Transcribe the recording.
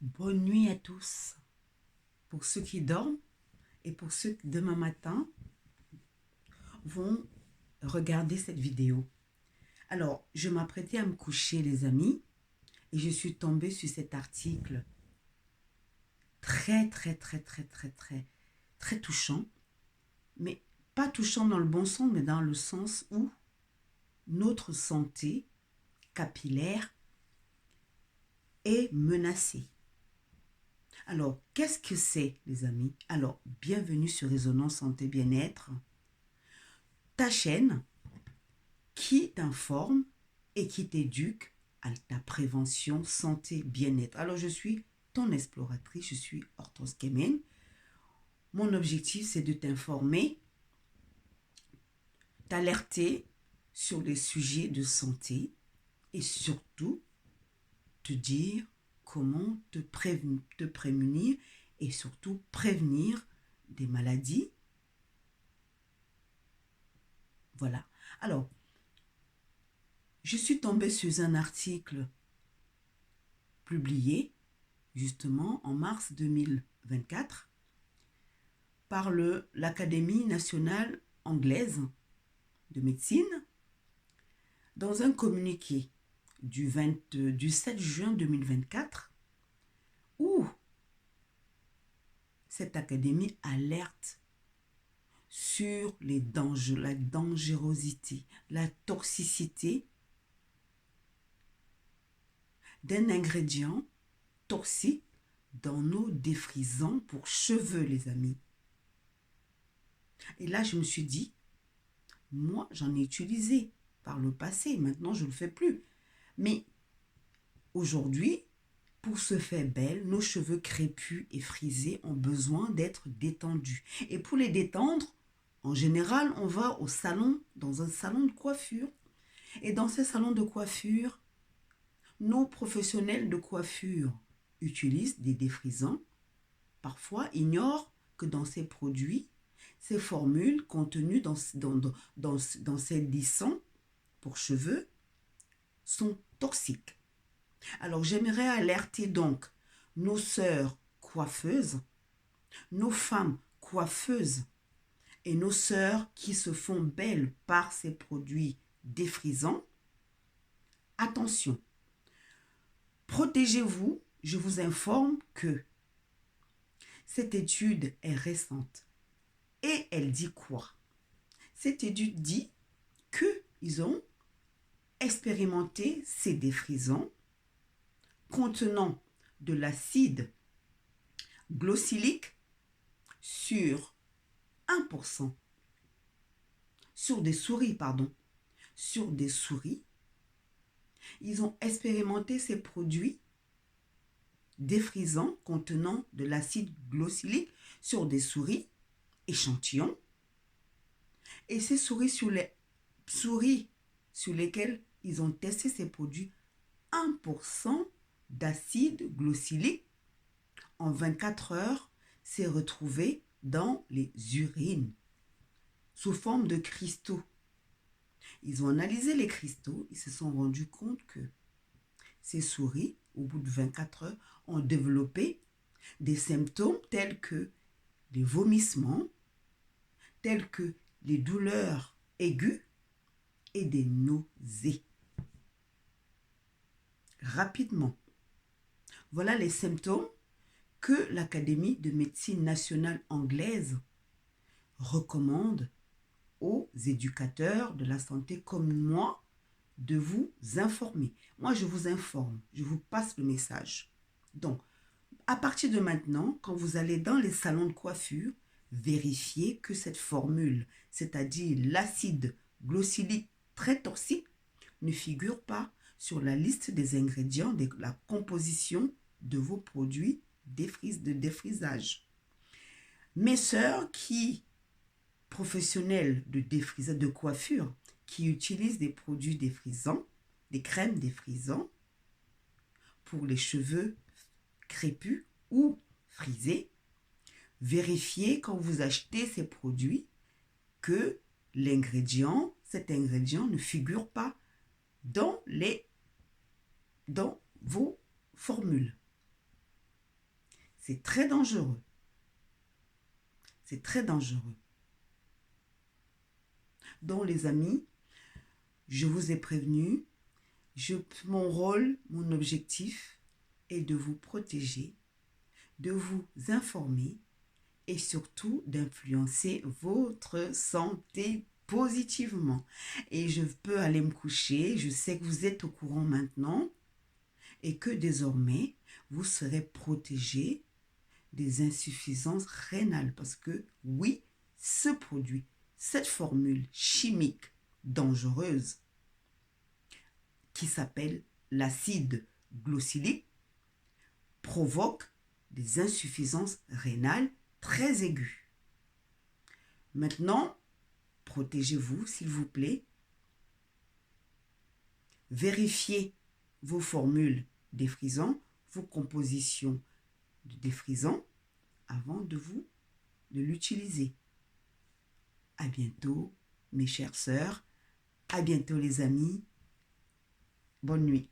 Bonne nuit à tous. Pour ceux qui dorment et pour ceux qui demain matin vont regarder cette vidéo. Alors, je m'apprêtais à me coucher, les amis, et je suis tombée sur cet article très touchant, mais pas touchant dans le bon sens, mais dans le sens où notre santé capillaire est menacée. Alors, qu'est-ce que c'est, les amis? Alors, bienvenue sur Résonance Santé Bien-être, ta chaîne qui t'informe et qui t'éduque à ta prévention santé bien-être. Alors, je suis ton exploratrice, je suis Hortense Kemen. Mon objectif, c'est de t'informer, t'alerter sur les sujets de santé et surtout te dire comment te prémunir et surtout prévenir des maladies. Voilà. Alors, je suis tombée sur un article publié justement en mars 2024 par l'Académie nationale anglaise de médecine dans un communiqué du 7 juin 2024 où cette académie alerte sur les dangers, la dangerosité, la toxicité d'un ingrédient toxique dans nos défrisants pour cheveux, les amis. Et là, je me suis dit, moi, j'en ai utilisé par le passé, maintenant, je ne le fais plus. Mais aujourd'hui, pour se faire belle, nos cheveux crépus et frisés ont besoin d'être détendus. Et pour les détendre, en général, on va au salon, dans un salon de coiffure. Et dans ces salons de coiffure, nos professionnels de coiffure utilisent des défrisants, parfois ignorent que dans ces produits, ces formules contenues dans ces lissants pour cheveux sont toxiques. Alors j'aimerais alerter donc nos sœurs coiffeuses, nos femmes coiffeuses et nos sœurs qui se font belles par ces produits défrisants. Attention, protégez-vous, je vous informe que cette étude est récente. Et elle dit quoi? Cette étude dit qu'ils ont expérimenté ces défrisants contenant de l'acide glycolique sur 1%, sur des souris, sur des souris. Ils ont expérimenté ces produits défrisants contenant de l'acide glycolique sur des souris échantillons. Et ces souris sur lesquelles ils ont testé ces produits, 1% d'acide glycolique en 24 heures s'est retrouvé dans les urines sous forme de cristaux. Ils ont analysé les cristaux, ils se sont rendus compte que ces souris, au bout de 24 heures, ont développé des symptômes tels que les vomissements, tels que les douleurs aiguës et des nausées. Rapidement, voilà les symptômes que l'Académie de médecine nationale anglaise recommande aux éducateurs de la santé comme moi de vous informer. Moi, je vous informe, je vous passe le message. Donc, à partir de maintenant, quand vous allez dans les salons de coiffure, vérifiez que cette formule, c'est-à-dire l'acide glycolique très toxique, ne figure pas sur la liste des ingrédients de la composition de vos produits de défrisage. Mes sœurs professionnelles de coiffure, qui utilisent des produits défrisants, des crèmes défrisants pour les cheveux crépus ou frisés, vérifiez quand vous achetez ces produits que cet ingrédient ne figure pas dans vos formules. C'est très dangereux. C'est très dangereux. Donc les amis, je vous ai prévenu, mon rôle, mon objectif est de vous protéger, de vous informer et surtout d'influencer votre santé positivement. Et je peux aller me coucher, je sais que vous êtes au courant maintenant et que désormais, vous serez protégé des insuffisances rénales parce que oui, ce produit, cette formule chimique dangereuse qui s'appelle l'acide glycolique provoque des insuffisances rénales très aiguës. Maintenant, protégez-vous s'il vous plaît. Vérifiez vos formules défrisants, vos compositions de défrisant avant de l'utiliser. À bientôt mes chères sœurs, à bientôt les amis, bonne nuit.